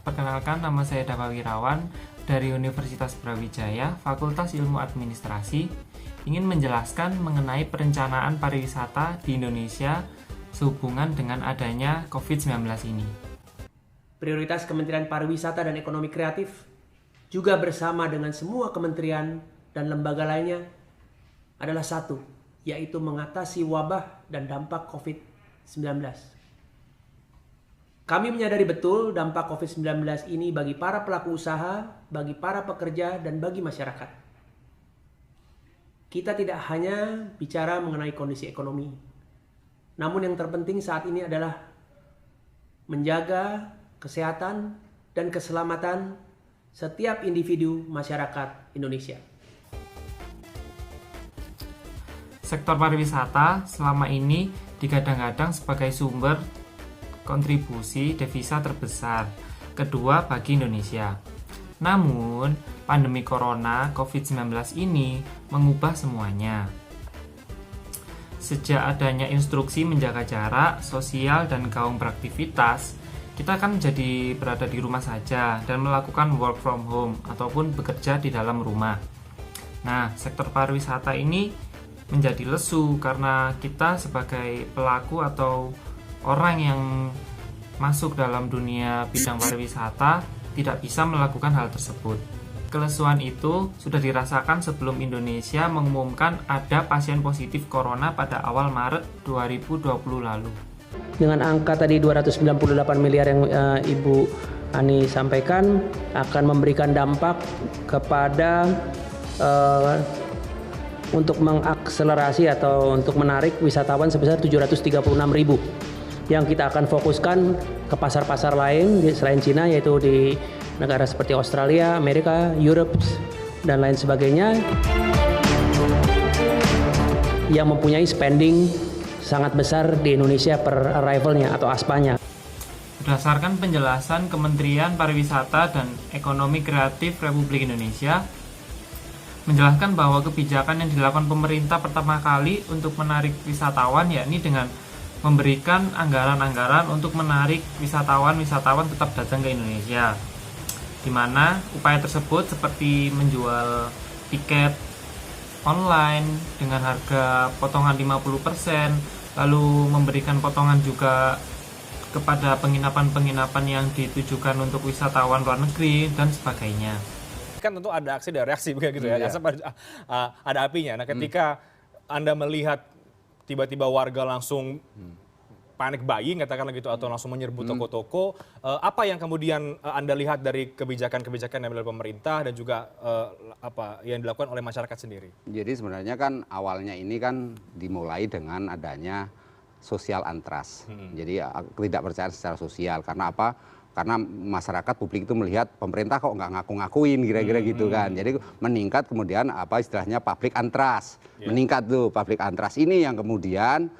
Perkenalkan, nama saya Dava Wirawan dari Universitas Brawijaya, Fakultas Ilmu Administrasi, ingin menjelaskan mengenai perencanaan pariwisata di Indonesia sehubungan dengan adanya COVID-19 ini. Prioritas Kementerian Pariwisata dan Ekonomi Kreatif juga bersama dengan semua kementerian dan lembaga lainnya adalah satu, yaitu mengatasi wabah dan dampak COVID-19. Kami menyadari betul dampak COVID-19 ini bagi para pelaku usaha, bagi para pekerja, dan bagi masyarakat. Kita tidak hanya bicara mengenai kondisi ekonomi, namun yang terpenting saat ini adalah menjaga kesehatan dan keselamatan setiap individu masyarakat Indonesia. Sektor pariwisata selama ini digadang-gadang sebagai sumber kontribusi devisa terbesar kedua bagi Indonesia. Namun, pandemi corona COVID-19 ini mengubah semuanya. Sejak adanya instruksi menjaga jarak sosial dan gaung beraktivitas, kita kan jadi berada di rumah saja dan melakukan work from home ataupun bekerja di dalam rumah. Nah, sektor pariwisata ini menjadi lesu karena kita sebagai pelaku atau orang yang masuk dalam dunia bidang pariwisata tidak bisa melakukan hal tersebut. Kelesuan itu sudah dirasakan sebelum Indonesia mengumumkan ada pasien positif corona pada awal Maret 2020 lalu. Dengan angka tadi 298 miliar yang Ibu Ani sampaikan akan memberikan dampak kepada untuk mengakselerasi atau untuk menarik wisatawan sebesar 736 ribu. Yang kita akan fokuskan ke pasar-pasar lain selain Cina, yaitu di negara seperti Australia, Amerika, Europe, dan lain sebagainya yang mempunyai spending sangat besar di Indonesia per arrivalnya atau aspanya. Berdasarkan penjelasan Kementerian Pariwisata dan Ekonomi Kreatif Republik Indonesia, menjelaskan bahwa kebijakan yang dilakukan pemerintah pertama kali untuk menarik wisatawan yakni dengan memberikan anggaran-anggaran untuk menarik wisatawan tetap datang ke Indonesia, di mana upaya tersebut seperti menjual tiket online dengan harga potongan 50%, lalu memberikan potongan juga kepada penginapan-penginapan yang ditujukan untuk wisatawan luar negeri dan sebagainya. Kan tentu ada aksi dan reaksi begitu ya, ada apinya. Nah, ketika Anda melihat tiba-tiba warga langsung panic buying katakanlah gitu atau langsung menyerbu toko-toko, apa yang kemudian Anda lihat dari kebijakan-kebijakan yang diambil pemerintah dan juga apa yang dilakukan oleh masyarakat sendiri? Jadi sebenarnya kan awalnya ini kan dimulai dengan adanya social untrust. Jadi ketidakpercayaan secara sosial. Karena apa? Karena masyarakat publik itu melihat pemerintah kok nggak ngaku-ngakuin kira-kira gitu kan. Jadi meningkat kemudian apa istilahnya public untrust. Meningkat tuh public untrust ini yang kemudian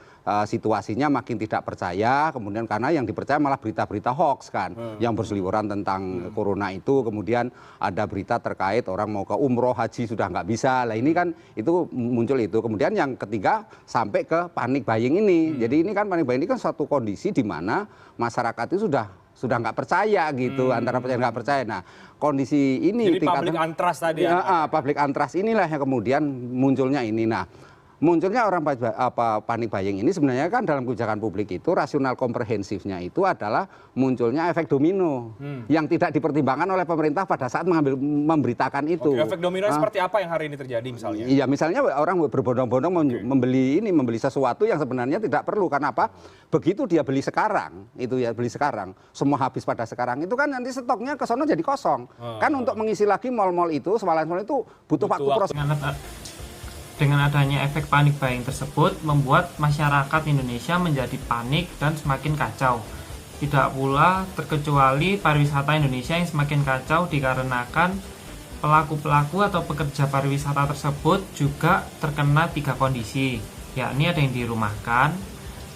situasinya makin tidak percaya, kemudian karena yang dipercaya malah berita-berita hoax kan, yang berseliweran tentang corona itu, kemudian ada berita terkait orang mau ke umroh, haji sudah nggak bisa, lah ini kan itu muncul itu, kemudian yang ketiga sampai ke panic buying ini, jadi ini kan panic buying ini kan suatu kondisi di mana masyarakat itu sudah nggak percaya gitu, antara percaya nggak percaya. Nah kondisi ini jadi public untrust tadi ya, public untrust inilah yang kemudian munculnya ini. Nah munculnya orang panik buying ini sebenarnya kan dalam kebijakan publik itu rasional komprehensifnya itu adalah munculnya efek domino yang tidak dipertimbangkan oleh pemerintah pada saat memberitakan itu. Oke, efek domino seperti apa yang hari ini terjadi misalnya? Iya, misalnya orang berbondong-bondong membeli sesuatu yang sebenarnya tidak perlu, karena apa? Begitu dia beli sekarang, itu ya beli sekarang, semua habis pada sekarang, itu kan nanti stoknya ke sono jadi kosong. Kan untuk mengisi lagi mal-mal itu, swalayan-swalayan itu butuh waktu proses. Dengan adanya efek panik buying tersebut membuat masyarakat Indonesia menjadi panik dan semakin kacau. Tidak pula terkecuali pariwisata Indonesia yang semakin kacau dikarenakan pelaku-pelaku atau pekerja pariwisata tersebut juga terkena 3 kondisi, yakni ada yang dirumahkan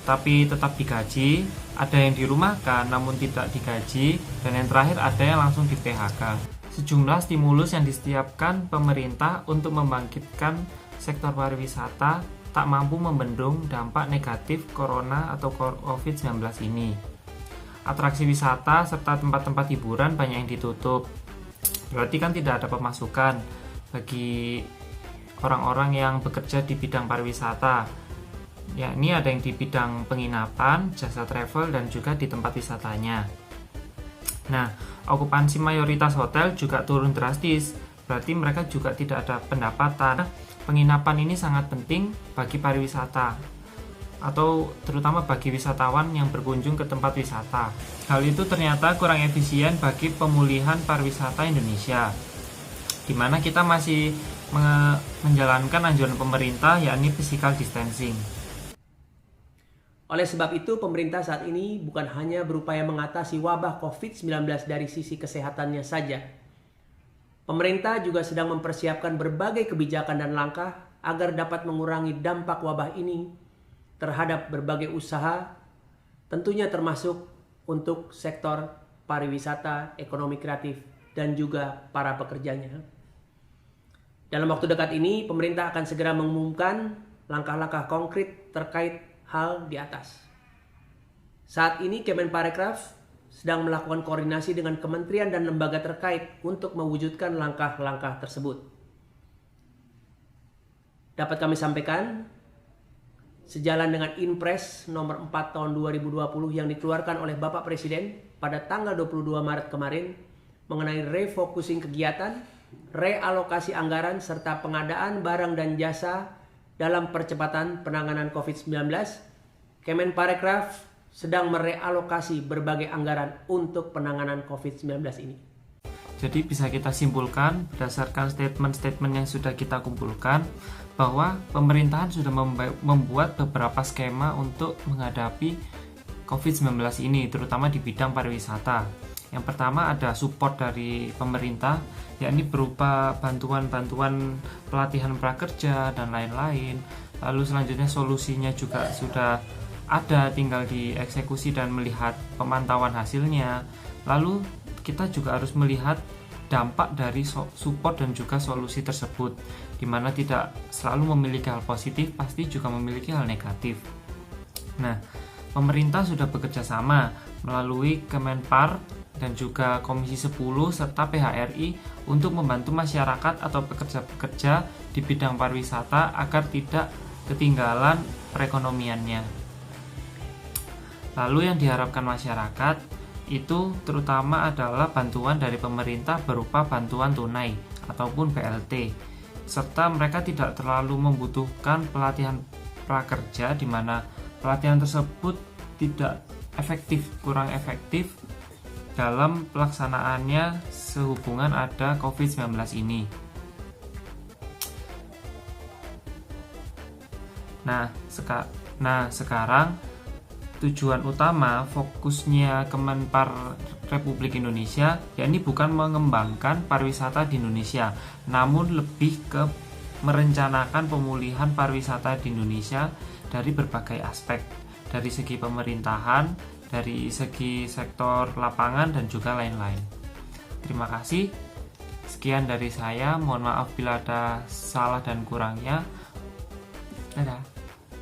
tapi tetap digaji, ada yang dirumahkan namun tidak digaji, dan yang terakhir ada yang langsung di PHK. Sejumlah stimulus yang disediakan pemerintah untuk membangkitkan sektor pariwisata tak mampu membendung dampak negatif corona atau COVID-19 ini. atraksi wisata serta tempat-tempat hiburan banyak yang ditutup. Berarti kan tidak ada pemasukan bagi orang-orang yang bekerja di bidang pariwisata. Yakni ada yang di bidang penginapan, jasa travel, dan juga di tempat wisatanya. Nah, okupansi mayoritas hotel juga turun drastis. Berarti mereka juga tidak ada pendapatan. Penginapan ini sangat penting bagi pariwisata, atau terutama bagi wisatawan yang berkunjung ke tempat wisata. Hal itu ternyata kurang efisien bagi pemulihan pariwisata Indonesia, di mana kita masih menjalankan anjuran pemerintah, yakni physical distancing. Oleh sebab itu, pemerintah saat ini bukan hanya berupaya mengatasi wabah COVID-19 dari sisi kesehatannya saja. Pemerintah juga sedang mempersiapkan berbagai kebijakan dan langkah agar dapat mengurangi dampak wabah ini terhadap berbagai usaha, tentunya termasuk untuk sektor pariwisata, ekonomi kreatif, dan juga para pekerjanya. Dalam waktu dekat ini, pemerintah akan segera mengumumkan langkah-langkah konkret terkait hal di atas. Saat ini Kemenparekraf sedang melakukan koordinasi dengan kementerian dan lembaga terkait untuk mewujudkan langkah-langkah tersebut. Dapat kami sampaikan, sejalan dengan Inpres nomor 4 tahun 2020 yang dikeluarkan oleh Bapak Presiden pada tanggal 22 Maret kemarin mengenai refocusing kegiatan, realokasi anggaran, serta pengadaan barang dan jasa dalam percepatan penanganan COVID-19, Kemenparekraf sedang merealokasi berbagai anggaran untuk penanganan COVID-19 ini. Jadi bisa kita simpulkan berdasarkan statement-statement yang sudah kita kumpulkan bahwa pemerintahan sudah membuat beberapa skema untuk menghadapi COVID-19 ini, terutama di bidang pariwisata. Yang pertama ada support dari pemerintah, yakni berupa bantuan-bantuan pelatihan prakerja dan lain-lain. Lalu selanjutnya solusinya juga sudah ada, tinggal dieksekusi dan melihat pemantauan hasilnya. Lalu kita juga harus melihat dampak dari support dan juga solusi tersebut, di mana tidak selalu memiliki hal positif, pasti juga memiliki hal negatif. Nah, pemerintah sudah bekerja sama melalui Kemenpar dan juga Komisi 10 serta PHRI untuk membantu masyarakat atau pekerja-pekerja di bidang pariwisata agar tidak ketinggalan perekonomiannya. Lalu yang diharapkan masyarakat itu terutama adalah bantuan dari pemerintah berupa bantuan tunai ataupun BLT, serta mereka tidak terlalu membutuhkan pelatihan prakerja, di mana pelatihan tersebut tidak efektif, kurang efektif dalam pelaksanaannya sehubungan ada COVID-19 ini. Nah, sekarang tujuan utama fokusnya Kemenpar Republik Indonesia yakni bukan mengembangkan pariwisata di Indonesia, namun lebih ke merencanakan pemulihan pariwisata di Indonesia dari berbagai aspek, dari segi pemerintahan, dari segi sektor lapangan, dan juga lain-lain. Terima kasih. Sekian dari saya, mohon maaf bila ada salah dan kurangnya. Dadah.